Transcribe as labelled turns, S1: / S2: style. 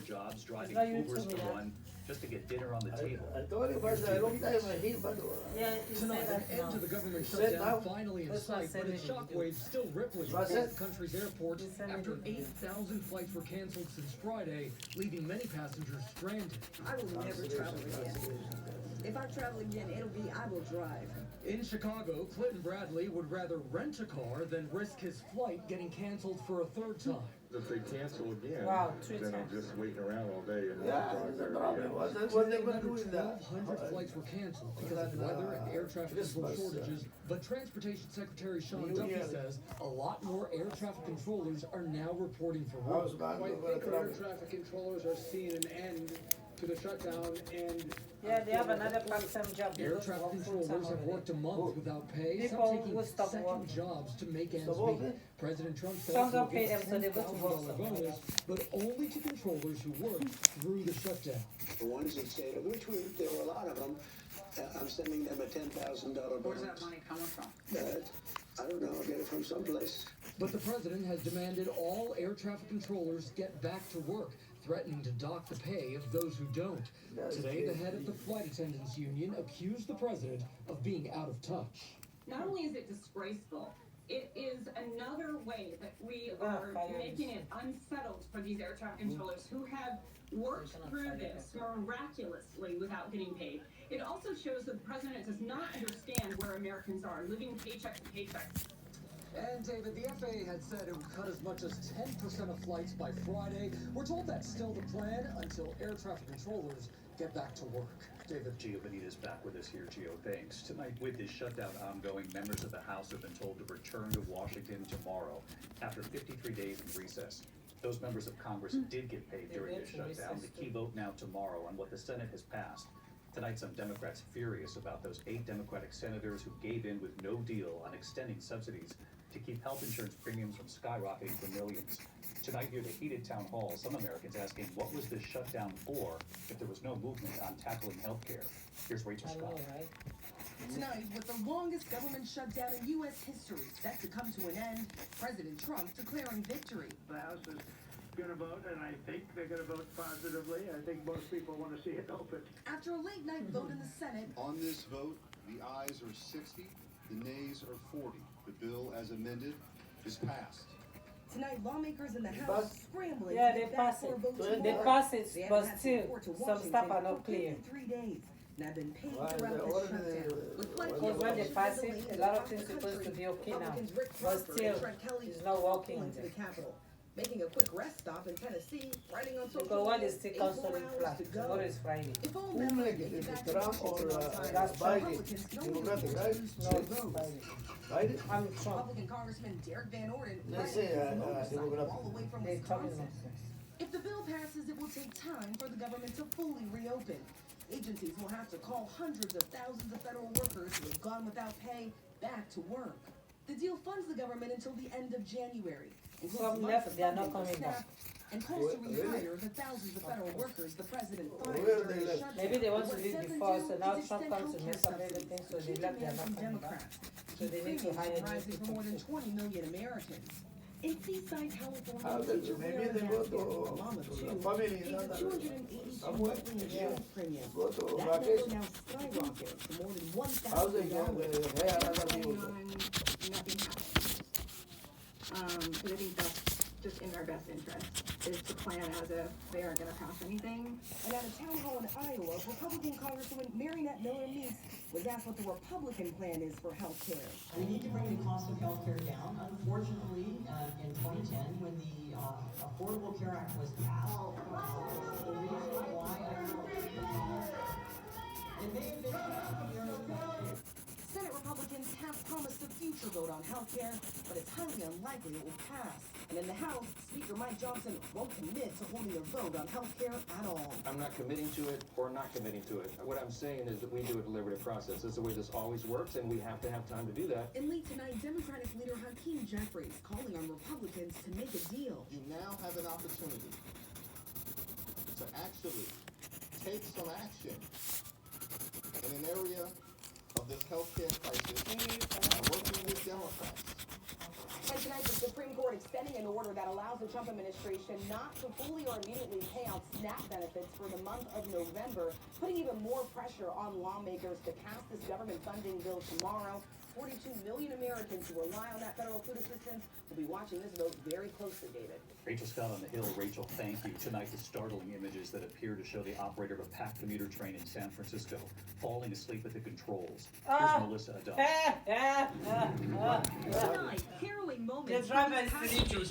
S1: jobs, driving Ubers for one, just to get dinner on the table.
S2: I told you about that a long time ago.
S3: Yeah,
S4: Tonight, an end to the government shutdown finally in sight, but its shockwaves still rippling across the country's airports after 8,000 flights were canceled since Friday, leaving many passengers stranded.
S5: I will never travel again. If I travel again, I will drive.
S4: In Chicago, Clinton Bradley would rather rent a car than risk his flight getting canceled for a third time.
S6: If they cancel again,
S3: Wow,
S6: then I'm just waiting around all day and
S2: Yeah,
S6: drive
S2: that's the
S6: there.
S2: problem.
S6: Yeah.
S2: What they gonna do with that?
S4: 1,200 flights were canceled because of weather and air traffic control shortages, but Transportation Secretary Sean Duffy says a lot more air traffic controllers are now reporting for work.
S7: I think air traffic controllers are seeing an end to the shutdown, and
S3: yeah, they have another part-time job. They
S4: Air
S3: don't
S4: traffic
S3: work
S4: controllers
S3: full-time
S4: have
S3: already.
S4: worked a month without pay, some
S3: People
S4: taking
S3: will stop
S4: second
S3: working.
S4: jobs to make ends
S2: Stop
S4: meet.
S2: working?
S4: President Trump says
S3: Some
S4: he'll
S3: don't pay
S4: give
S3: them, so they go to work
S4: $10,000
S3: somewhere.
S4: bonus, but only to controllers who work through the shutdown.
S8: The ones that stayed, which there were a lot of them, I'm sending them a $10,000 bonus.
S5: Where's that money coming from?
S8: I don't know, I'll get it from someplace.
S4: But the president has demanded all air traffic controllers get back to work, threatening to dock the pay of those who don't. Today, the head of the flight attendants union accused the president of being out of touch.
S9: Not only is it disgraceful, it is another way that we are making it unsettled for these air traffic controllers who have worked through this miraculously without getting paid. It also shows that the president does not understand where Americans are, living paycheck to paycheck.
S4: And David, the FAA had said it would cut as much as 10% of flights by Friday. We're told that's still the plan until air traffic controllers get back to work. David.
S1: Gio Benitez back with us here. Gio, thanks. Tonight, with this shutdown ongoing, members of the House have been told to return to Washington tomorrow after 53 days in recess. Those members of Congress did get paid during this shutdown. The key vote now tomorrow on what the Senate has passed. Tonight, some Democrats furious about those 8 Democratic senators who gave in with no deal on extending subsidies to keep health insurance premiums from skyrocketing for millions. Tonight, near the heated town hall, some Americans asking what was this shutdown for if there was no movement on tackling health care. Here's Rachel Scott.
S3: Right?
S10: Tonight, with the longest government shutdown in U.S. history set to come to an end, President Trump declaring victory.
S7: the House is going to vote, and I think they're going to vote positively. I think most people want to see it open.
S10: After a late-night vote in the Senate,
S11: On this vote, the ayes are 60, the nays are 40. The bill, as amended, is passed.
S10: tonight lawmakers in the House scrambling
S3: Yeah,
S10: to
S3: they
S10: get back
S3: pass
S10: for a
S3: it.
S10: vote
S3: They
S10: tomorrow.
S3: pass it,
S10: They
S3: but
S10: haven't had to
S3: still,
S10: report to
S3: some
S10: Washington
S3: stuff are not
S10: for
S3: clear.
S10: 53 days. And have been paid
S2: Why
S10: throughout
S2: the
S10: the
S2: order
S10: shutdown. With plenty
S3: Because
S10: of
S3: when they
S10: motions
S3: pass
S10: delayed
S3: it, a
S10: in
S3: lot of
S10: across
S3: things
S10: the
S3: supposed to
S10: country,
S3: be okay now.
S10: Republicans Rick
S3: But
S10: Crawford
S3: still,
S10: and Trent Kelly
S3: it's not working
S10: pulling to the
S3: there.
S10: Capitol, making a quick rest stop in Tennessee, writing on social
S3: Because what
S10: media,
S3: is still
S10: 8 more
S3: constantly
S10: hours
S3: flat?
S10: to go.
S3: Tomorrow is Friday.
S10: If all
S2: Who
S10: members
S2: make
S10: make
S2: it?
S10: it
S2: Is
S10: back
S2: it
S10: to
S2: Trump or
S10: Washington on time,
S3: That's Trump.
S10: Republicans can only
S2: Democratic,
S10: vote
S2: right?
S10: to
S3: No,
S10: vote.
S3: it's Friday.
S2: Right?
S3: I'm Trump.
S10: Republican Congressman Derek Van Orden
S2: Let's
S10: writing
S2: say,
S10: his motorcycle
S2: Democrat.
S10: all the way from
S3: They're talking
S10: Wisconsin.
S3: nonsense.
S10: If the bill passes, it will take time for the government to fully reopen. Agencies will have to call hundreds of thousands of federal workers who have gone without pay back to work. The deal funds the government until the end of January. Includes
S3: Some
S10: months
S3: left,
S10: of
S3: they are not
S10: funding for
S3: coming
S10: staff,
S3: back.
S10: and calls to
S2: Really?
S10: rehire the thousands of federal workers the president fired
S2: Where
S10: during
S2: they
S10: the
S2: left?
S10: shutdown.
S3: Maybe they want to
S10: What
S3: leave
S10: seven
S3: before,
S10: do
S3: so now
S10: is
S3: Trump
S10: extend
S3: comes to
S10: healthcare
S3: mess up
S10: subsidies.
S3: everything, so
S10: Key
S3: they left, they're
S10: demand
S3: not
S10: from
S3: coming back.
S10: Democrats.
S3: So they need to
S10: Premiums
S3: hire
S10: are
S3: new
S10: rising for
S3: people.
S10: more than 20 million Americans. In Seaside, California,
S2: How
S10: teacher
S2: they, maybe
S10: Blair
S2: they go
S10: Gaskett,
S2: to
S10: mama
S2: the
S10: too,
S2: family
S10: pays
S2: in
S10: a
S2: Santa
S10: $282
S2: somewhere.
S10: monthly insurance premium.
S2: Go to
S10: That number
S2: vacation.
S10: now skyrocketed to more than
S2: How they get
S10: $1,000.
S2: the hair and other people?
S9: Nothing happens. Because I think that's just in their best interest, is to plan as if they aren't gonna pass anything.
S10: And at a town hall in Iowa, Republican Congresswoman Marinette Miller-Meeks was asked what the Republican plan is for health care.
S12: We need to bring the cost of health care down. Unfortunately, in 2010, when the Affordable Care Act was passed, the reason why it may have been
S10: Senate Republicans have promised a future vote on health care, but it's highly unlikely it will pass. And in the House, Speaker Mike Johnson won't commit to holding a vote on health care at all.
S13: I'm not committing to it or not committing to it. What I'm saying is that we do a deliberative process. That's the way this always works, and we have to have time to do that.
S10: And late tonight, Democratic leader Hakeem Jeffries calling on Republicans to make a deal.
S11: You now have an opportunity to actually take some action in an area of this healthcare crisis, working with Democrats
S10: And tonight, the Supreme Court extending an order that allows the Trump administration not to fully or immediately pay out SNAP benefits for the month of November, putting even more pressure on lawmakers to pass this government funding bill tomorrow. 42 million Americans who rely on that federal food assistance will be watching this vote very closely, David.
S1: Rachel Scott on the Hill. Rachel, thank you. Tonight, the startling images that appear to show the operator of a packed commuter train in San Francisco falling asleep at the controls. Here's Melissa Adams.
S5: Tonight, harrowing moments.
S3: The driver is sleeping.